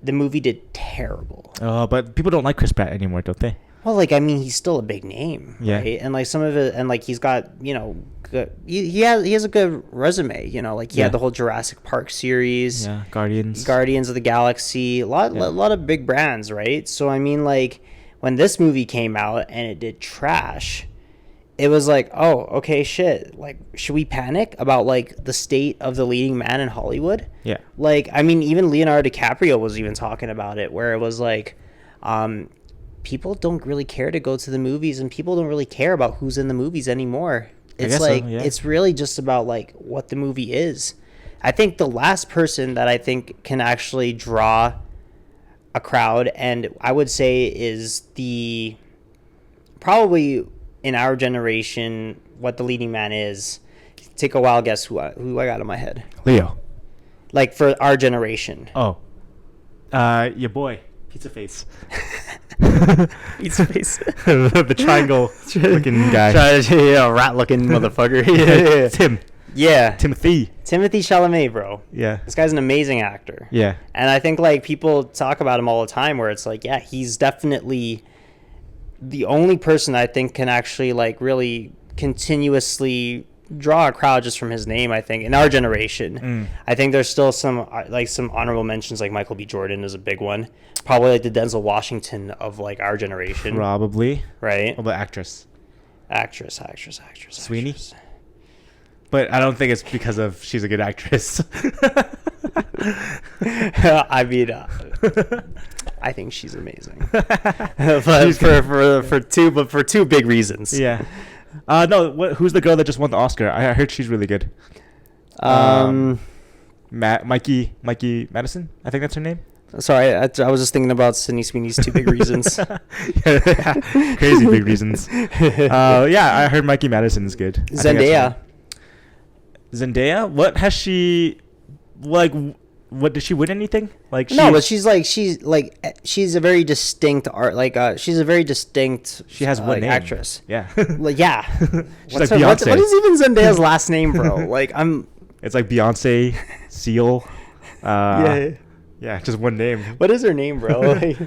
the movie did terrible. But people don't like Chris Pratt anymore, don't they? Well, like, I mean, he's still a big name, Yeah. right? And like some of it, and like he's got, good, he has a good resume, like he had the whole Jurassic Park series, Yeah, Guardians of the Galaxy, a lot of big brands, right? So I mean, like when this movie came out and it did trash, it was like, oh, okay, shit. Like, should we panic about like the state of the leading man in Hollywood? Yeah. Like, I mean, even Leonardo DiCaprio was even talking about it, where it was like, people don't really care to go to the movies, and people don't really care about who's in the movies anymore. It's like, it's really just about like what the movie is. I think the last person that I think can actually draw a crowd, and I would say is probably in our generation, what the leading man is. Take a wild guess who I got in my head. Leo. Like for our generation. Oh. Your boy. Pizza Face. Pizza Face. The triangle looking guy. Rat looking motherfucker. Tim. Yeah. Timothée Chalamet, bro. Yeah. This guy's an amazing actor. Yeah. And I think like people talk about him all the time, where it's like, yeah, he's definitely the only person I think can actually like really continuously draw a crowd just from his name. I think in our generation, I think there's still some honorable mentions, like Michael B. Jordan is a big one, probably like the Denzel Washington of like our generation, Probably. right? What about actress? Actress. Sweeney? But I don't think it's because of she's a good actress. I mean, I think she's amazing, but for two big reasons. Yeah. No. Who's the girl that just won the Oscar? I heard she's really good. Mikey Madison. I think that's her name. Sorry, I was just thinking about Sydney Sweeney's two big reasons. Crazy big reasons. Yeah, I heard Mikey Madison is good. Zendaya. What has she like? What did she win anything? Like no, but she's a very distinct art. Like she's a very distinct. She has one name. Actress. Yeah. Like yeah. She's like Beyonce. What is even Zendaya's last name, bro? Like I'm. It's like Beyonce, Seal. Yeah, just one name. What is her name, bro? Like,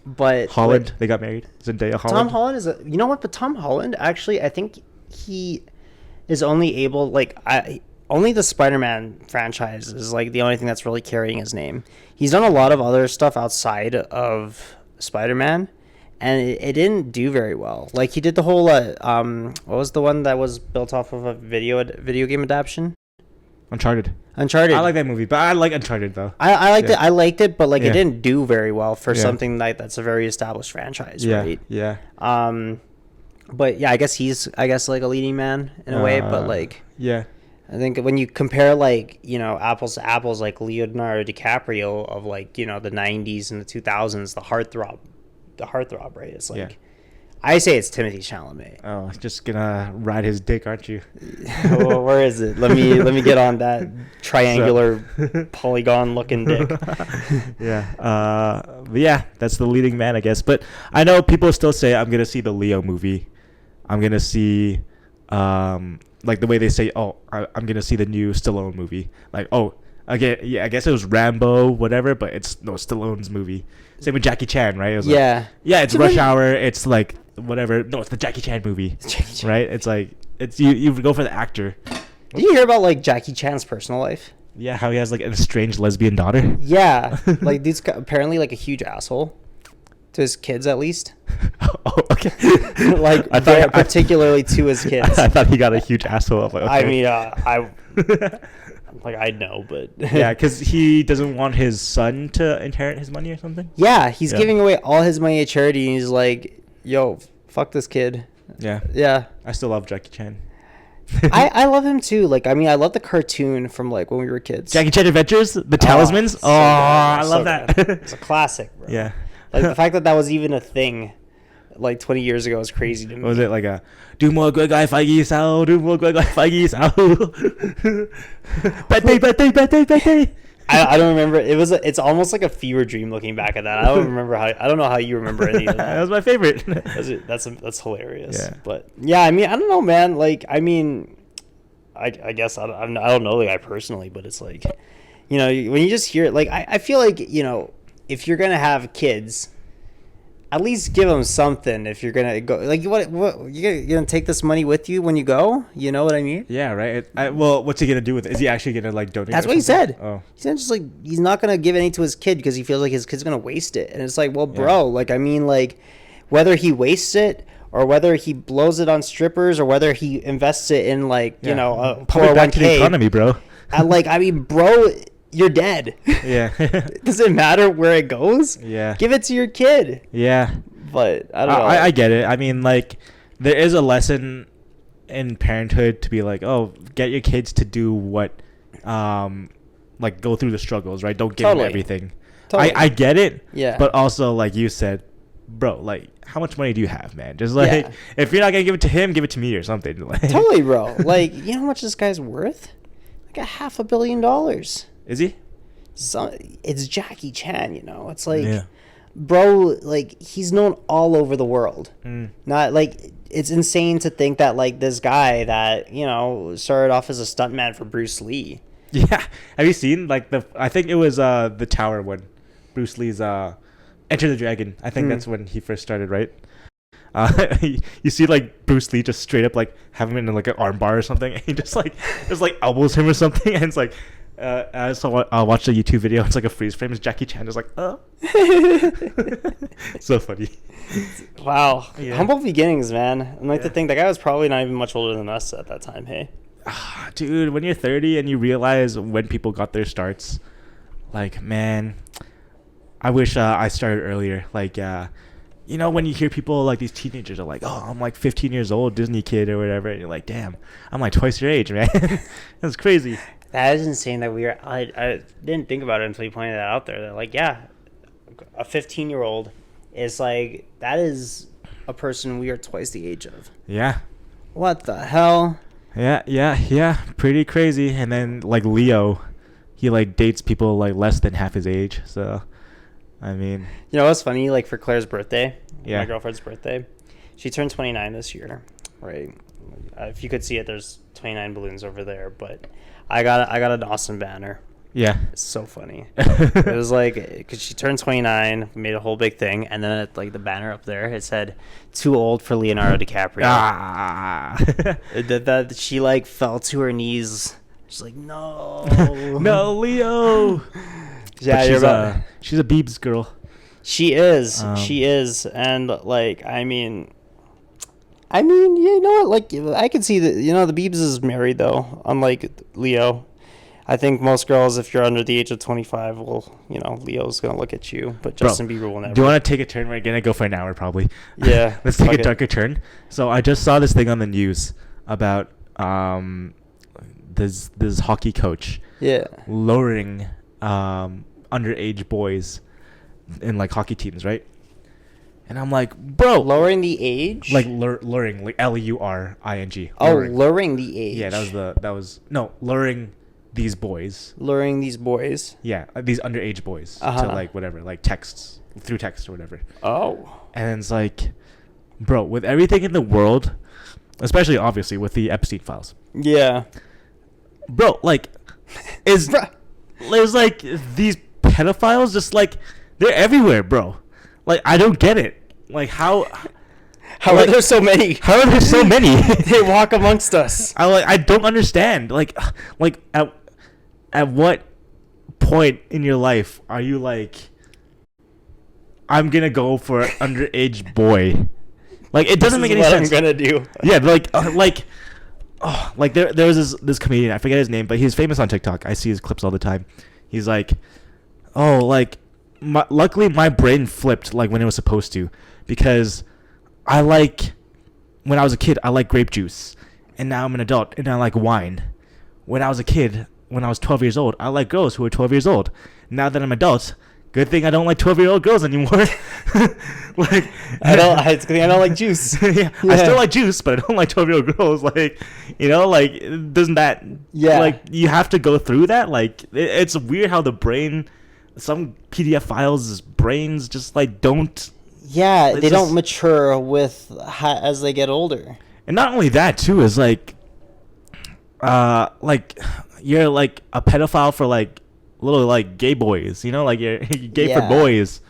but Holland. Like, they got married. Zendaya Holland. Tom Holland is you know what? But Tom Holland actually, I think he is only able only the Spider-Man franchise is like the only thing that's really carrying his name. He's done a lot of other stuff outside of Spider-Man, and it didn't do very well. Like he did the whole what was the one that was built off of a video game adaptation? Uncharted. I like that movie, but I like Uncharted though. I liked it. I liked it, but like it didn't do very well for something like that's a very established franchise, right? Yeah. But yeah, I guess he's like a leading man in a way, but like yeah. I think when you compare like, you know, apples to apples, like Leonardo DiCaprio of like, you know, the 90s and the 2000s, the heartthrob, right? It's like I say it's Timothée Chalamet. Oh, just gonna ride his dick, aren't you? Well, where is it? Let me get on that triangular polygon looking dick. Yeah. But yeah, that's the leading man, I guess. But I know people still say I'm gonna see the Leo movie. I'm gonna see like the way they say, oh, I'm gonna see the new Stallone movie. Like, oh, again, yeah, I guess it was Rambo, whatever, but it's Stallone's movie. Same with Jackie Chan, right? It was it's Rush Hour. It's like whatever. No, it's the Jackie Chan movie, right? It's like it's you go for the actor. Did you hear about like Jackie Chan's personal life? Yeah, how he has like an estranged lesbian daughter. Yeah, like dude's apparently like a huge asshole to his kids, at least. Oh, okay. Like particularly to his kids. I thought he got a huge asshole. Like, okay. I mean, like I know, but yeah, because he doesn't want his son to inherit his money or something. Yeah, he's giving away all his money to charity, and he's like, "Yo, fuck this kid." Yeah. I still love Jackie Chan. I love him too. Like, I mean, I love the cartoon from like when we were kids. Jackie Chan Adventures, the Talismans. So I love that. It's a classic, bro. Yeah. Like the fact that was even a thing, like 20 years ago, is crazy to me. Was it like a do more good guy Feige sao, do more good guy Feige sao? Bete. I don't remember. It's almost like a fever dream looking back at that. I don't know how you remember any of that. That was my favorite. That's hilarious. Yeah. But yeah, I mean, I don't know, man. Like, I mean, I guess I don't know the guy personally, but it's like, you know, when you just hear it, like I feel like, you know, if you're gonna have kids, at least give them something. If you're gonna go, like, what you're gonna take this money with you when you go? You know what I mean? Yeah, right. Well, what's he gonna do with it? Is he actually gonna like donate? That's what he said. Oh, he's just like he's not gonna give any to his kid because he feels like his kid's gonna waste it. And it's like, well, bro, like I mean, like whether he wastes it or whether he blows it on strippers or whether he invests it in like you know a 401k economy, bro. And like I mean, bro, you're dead. Yeah. Does it matter where it goes? Yeah. Give it to your kid. Yeah. But I don't know. I get it. I mean, like, there is a lesson in parenthood to be like, oh, get your kids to do what, like, go through the struggles, right? Don't give them everything. Totally. I get it. Yeah. But also, like you said, bro, like, how much money do you have, man? Just like, if you're not gonna give it to him, give it to me or something. Totally, bro. Like, you know how much this guy's worth? Like $500 million. Is he? So it's Jackie Chan, you know. It's like, bro, like he's known all over the world. Not like it's insane to think that like this guy that you know started off as a stuntman for Bruce Lee. Yeah, have you seen like I think it was the Tower one, Bruce Lee's Enter the Dragon. I think that's when he first started, right? You see like Bruce Lee just straight up like have him in like an arm bar or something, and he just like elbows him or something, and it's like I watched a YouTube video. It's like a freeze frame. It's Jackie Chan just like so funny. Wow, Yeah. humble beginnings, man. And like to think that guy was probably not even much older than us at that time. Hey, Dude, when you're 30 and you realize when people got their starts, like, man, I wish I started earlier. Like, you know, when you hear people like these teenagers are like, oh, I'm like 15 years old, Disney kid or whatever, and you're like, damn, I'm like twice your age, man. That's crazy. that is insane. That we were. I didn't think about it until you pointed that out there. That like, yeah, a 15-year-old is like that is a person we are twice the age of. Yeah. What the hell? Yeah. Pretty crazy. And then like Leo, he like dates people like less than half his age. So, I mean, You know what's funny? Like for Claire's birthday, Yeah. my girlfriend's birthday, she turned 29 this year, right? If you could see it, there's 29 balloons over there. But I got an awesome banner. yeah. It's so funny. It was like because she turned 29, made a whole big thing, and then at, like the banner up there, it said "Too old for Leonardo DiCaprio." That she like fell to her knees. She's like, no, No, Leo. Yeah, But you're about. she's a Biebs girl. She is. She is. And like, I mean, you know what? Like, I can see that. You know, the Biebs is married though, unlike Leo. I think most girls, if you're under the age of 25, will, you know, Leo's gonna look at you, but Justin Bieber will never. Do you want to take a turn? We're gonna go for an hour probably. Yeah. Let's take fuck a it. darker turn. So I just saw this thing on the news about this hockey coach Yeah. lowering underage boys in like hockey teams, right? And I'm like, bro, Lowering the age. like luring, like Luring. Oh, luring the age. Yeah, luring these boys. Luring these boys. Yeah, these underage boys to Uh-huh. like whatever, like texts through text or whatever. Oh. And it's like, bro, with everything in the world, especially obviously with the Epstein files, Yeah. bro, like, Bruh. there's like these pedophiles just like they're everywhere, bro. Like I don't get it. Like how How like, are there so many? How are there so many? They walk amongst us. I don't understand. Like at what point in your life are you like, I'm gonna go for an underage boy? Like it doesn't make any sense. What I'm gonna do. Yeah, like there was this comedian, I forget his name, but he's famous on TikTok. I see his clips all the time. He's like, oh, like luckily my brain flipped like when it was supposed to, because when I was a kid I like grape juice, and now I'm an adult and I like wine. When I was a kid, when I was 12 years old, I like girls who are 12 years old. Now that I'm an adult, good thing I don't like 12-year-old girls anymore. Like I don't like juice. yeah, I still like juice, but I don't like 12-year-old girls. Like, you know, like doesn't that? Yeah. Like you have to go through that. Like it's weird how the brain, some PDF files, brains just like don't. Yeah, It's they just- don't mature with as they get older. And not only that too is like you're like a pedophile for like little like gay boys. You know, like you're gay Yeah. for boys.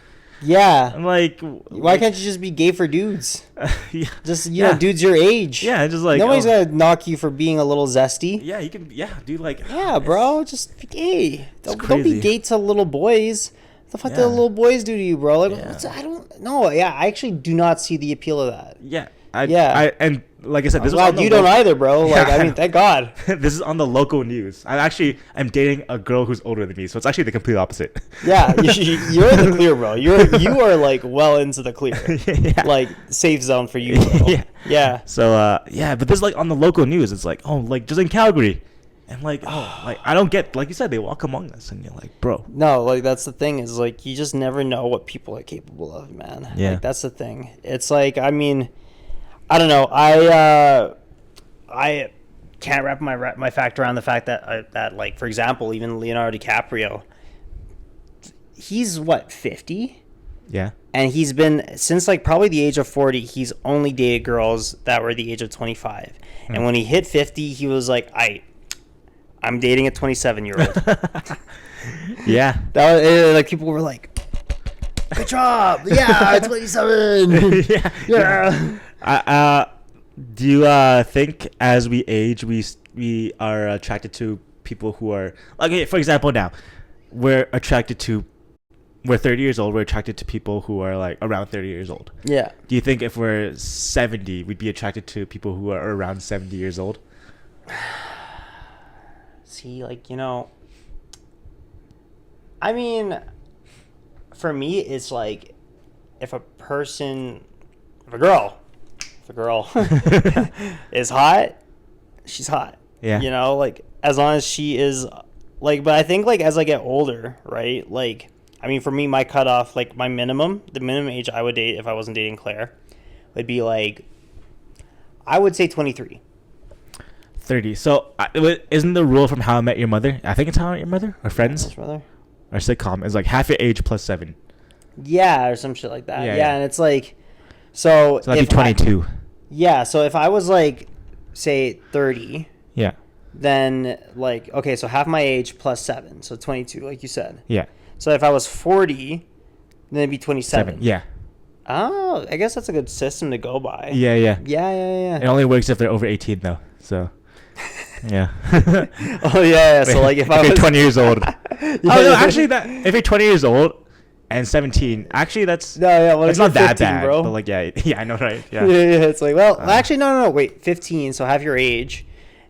Yeah. I'm like, Why can't you just be gay for dudes? yeah, Just you know, dudes your age. yeah, just like Nobody's gonna knock you for being a little zesty. Yeah, you can. Yeah, dude, like Yeah, bro, just be gay. Don't be crazy. gay to little boys. What the fuck do Yeah. little boys do to you, bro? Like, Yeah. I don't know. Yeah, I actually do not see the appeal of that. Yeah, Yeah. and like I said, I'm this was on glad the you don't lo- either, bro. Like, Yeah, I I mean, know. thank God. This is on the local news. I'm dating a girl who's older than me, so it's actually the complete opposite. Yeah, you're in the clear, bro. You are like well into the clear. Yeah. Like safe zone for you, bro. Yeah. Yeah. So yeah, but this like on the local news, it's like, oh, like just in Calgary, and like, oh, like I don't get, like you said, they walk among us, and you're like, bro. No, like that's the thing is like you just never know what people are capable of, man. Yeah. Like that's the thing. It's like I mean, I don't know. I can't wrap my fact around the fact that like for example, even Leonardo DiCaprio, he's what 50, Yeah. and he's been since like probably the age of 40. He's only dated girls that were the age of 25, and when he hit 50, he was like, I'm dating a 27-year-old. Yeah. That was, like people were like, Good job. Yeah, 27. Yeah. Do you think as we age, we are attracted to people who are okay? For example, now we're 30 years old. We're attracted to people who are like around 30 years old. Yeah. Do you think if we're 70, we'd be attracted to people who are around 70 years old? See, like, I mean, for me, it's like if a girl is hot, she's hot. Yeah. Like as long as she is like, but I think like as I get older, right? Like, I mean, for me, my cutoff, like the minimum age I would date if I wasn't dating Claire would be like, I would say 23. 30. So isn't the rule from How I Met Your Mother? I think it's How I Met Your Mother or Friends. Our sitcom is like half your age plus 7. Yeah, or some shit like that. Yeah. And it's like, so that'd be 22. So if I was like, say 30. Yeah. Then like, okay, so half my age plus 7, so 22, like you said. Yeah. So if I was 40, then it'd be 27. Yeah. Oh, I guess that's a good system to go by. Yeah. Yeah. It only works if they're over 18 though. So. Yeah. Oh yeah. So like if I was 20 years old. No, actually if you're 20 years old and 17, actually that's it's not that 15, bad, bro. but like yeah, I know, right? Yeah. Yeah. It's like, well, actually no, wait, 15. So half your age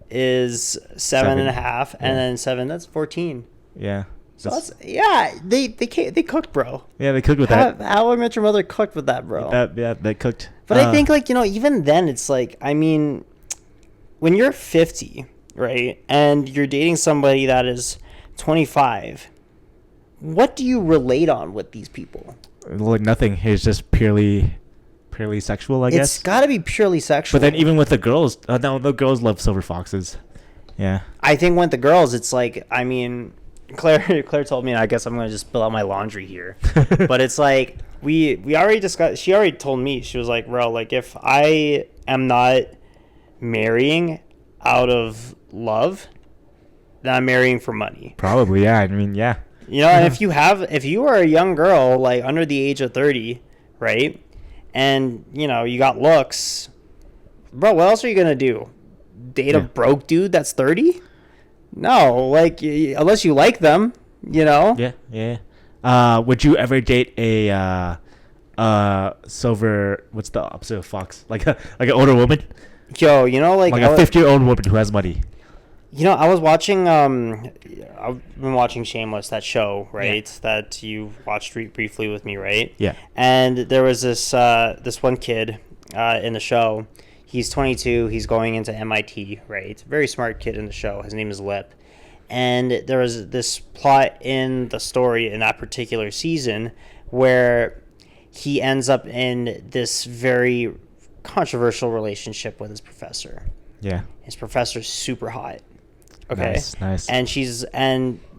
is 7.5, and then 7. That's 14. Yeah. So that's, they cooked, bro. Yeah, they cooked with that. How I Met Your Mother cooked with that, bro. They cooked. But I think like even then it's like, I mean, when you're 50, right, and you're dating somebody that is 25, what do you relate on with these people? Like nothing. It's just purely sexual, I guess. It's got to be purely sexual. But then even with the girls, no, the girls love silver foxes. Yeah. I think with the girls, it's like, I mean, Claire told me, and I guess I'm going to just spill out my laundry here. But it's like, we already discussed, she already told me, she was like, bro, like if I am not marrying out of love, then I'm marrying for money. Probably, yeah. I mean, yeah. And if you are a young girl, like under the age of 30, right? And, you got looks, bro, what else are you going to do? Date a broke dude that's 30? No, like, unless you like them, Yeah. Would you ever date a silver, what's the opposite of fox? Like an older woman? Yo, like a 50-year-old woman who has money. I was watching, I've been watching Shameless, that show, right? Yeah. That you watched briefly with me, right? Yeah. And there was this one kid in the show. He's 22. He's going into MIT, right? Very smart kid in the show. His name is Lip. And there was this plot in the story in that particular season where he ends up in this very controversial relationship with his professor. Yeah. His professor's super hot. Okay. Nice. And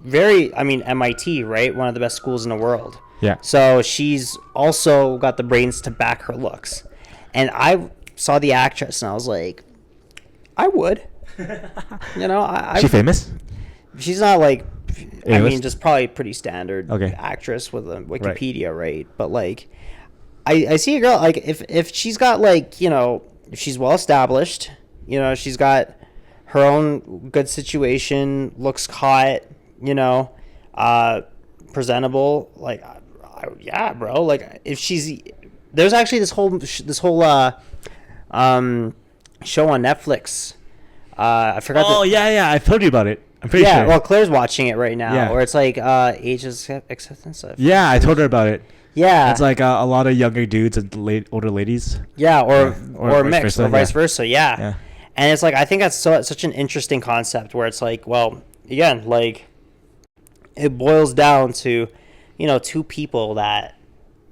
MIT, right? One of the best schools in the world. Yeah. So she's also got the brains to back her looks. And I saw the actress and I was like, I would. She famous? She's not like, I mean, just probably pretty standard actress with a Wikipedia, right? But like, I see a girl, like if she's got like, if she's well established, she's got her own good situation, looks hot, presentable, like, yeah, bro. Like if there's actually this whole show on Netflix. I forgot. Oh, yeah. I've told you about it. I'm pretty sure. Yeah, well, Claire's watching it right now. Yeah. Or it's like age acceptance. Yeah, I told her about it. Yeah. It's like a lot of younger dudes and older ladies. Yeah, or mixed, versa, or vice versa. Yeah. Yeah. And it's like, I think that's such an interesting concept where it's like, well, again, like it boils down to, two people that,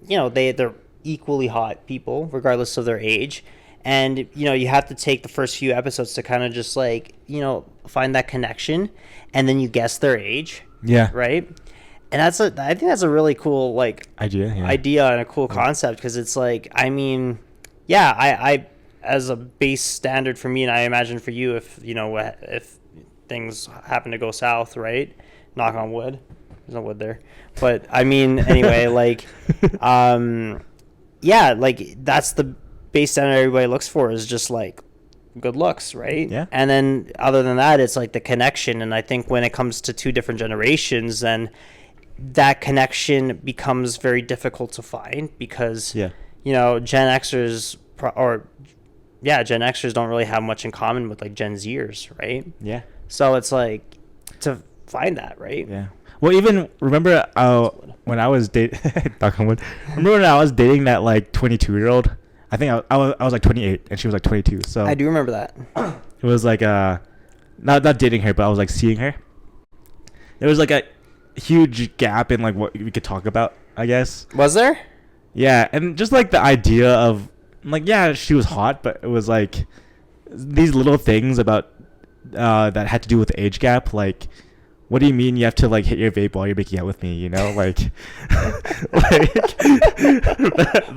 they're equally hot people regardless of their age. And, you have to take the first few episodes to kind of just like, find that connection, and then you guess their age. Yeah. Right. And I think that's a really cool, like, idea and a cool concept, because it's like, I mean, yeah, I as a base standard for me, and I imagine for you, if things happen to go south, right? Knock on wood. There's no wood there. But I mean, anyway, like, yeah, like that's the base standard everybody looks for is just like good looks, right? Yeah. And then other than that, it's like the connection. And I think when it comes to two different generations, then that connection becomes very difficult to find because, Yeah. you know, Gen Xers Gen Xers don't really have much in common with like Gen Zers, right? Yeah. So it's like to find that, right? Yeah. Well, even remember when I was dating, remember when I was dating that like 22-year-old? I think I was like 28 and she was like 22. So I do remember that. it was like not dating her, but I was like seeing her. There was like a huge gap in like what we could talk about, I guess. Was there? Yeah, and just like the idea of like, yeah, she was hot, but it was like these little things about that had to do with the age gap, like, what do you mean you have to like hit your vape while you're making out with me? You know, like, like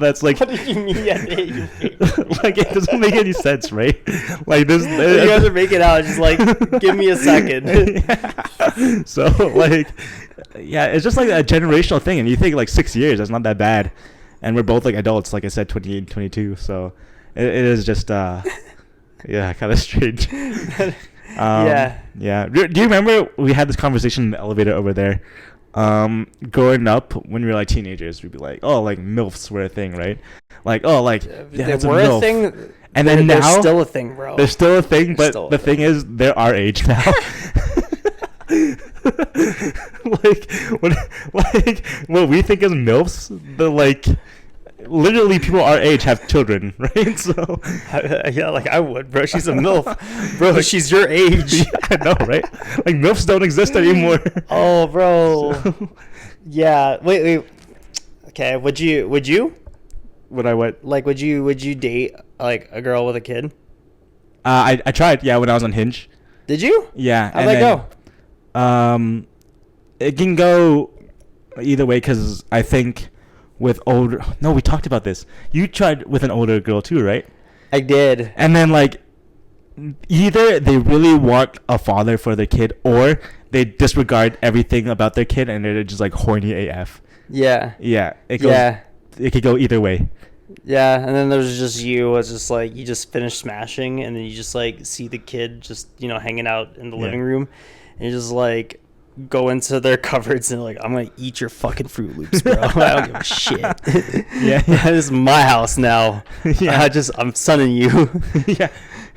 that's like. What do you mean you have to hit your vape? Like, it doesn't make any sense, right? Like this. You guys are making out. Just like, give me a second. Yeah. So like, yeah, it's just like a generational thing, and you think like 6 years, that's not that bad, and we're both like adults, like I said, 28 and 22. So it is just yeah, kind of strange. Yeah. Do you remember we had this conversation in the elevator over there? Growing up, when we were like teenagers, we'd be like, "Oh, like MILFs were a thing, right?" Like, "Oh, like they were a thing." And then now they're still a thing, bro. They're still a thing, but the thing is, they're our age now. like what we think is MILFs, the like. Literally, people our age have children, right? So, yeah, like I would, bro. She's a MILF, bro. She's your age. Yeah, I know, right? Like MILFs don't exist anymore. Oh, bro. So. Yeah. Wait. Okay. Would you? Would I what? Like, would you date like a girl with a kid? I tried. Yeah, when I was on Hinge. Did you? Yeah. How'd that go? It can go either way because I think. With older, no, we talked about this. You tried with an older girl too, right? I did. And then like, either they really want a father for their kid, or they disregard everything about their kid and they're just like horny AF. Yeah. Yeah. It could go either way. Yeah, and then there's just you. It's just like you just finish smashing, and then you just like see the kid just hanging out in the living room, and you just like. Go into their cupboards and like, I'm gonna eat your fucking Fruit Loops, bro. I don't give a shit. Yeah. This is my house now. Yeah. I'm sonning you. Yeah.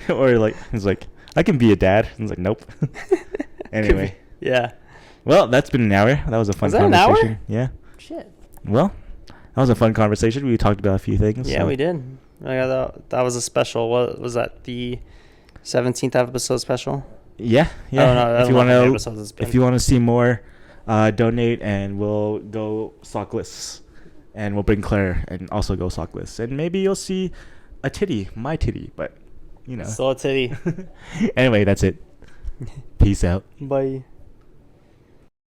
Or like, he's like, I can be a dad. And he's like, nope. Anyway. Yeah. Well, that's been an hour. That was a fun conversation. Was that an hour? Yeah. Shit. Well, that was a fun conversation. We talked about a few things. Yeah, we did. That was a special. What was that? The 17th episode special? Yeah. If you want to see more, donate and we'll go sockless, and we'll bring Claire and also go sockless, and maybe you'll see a titty, my titty, but still a titty. Anyway, that's it. Peace out. Bye.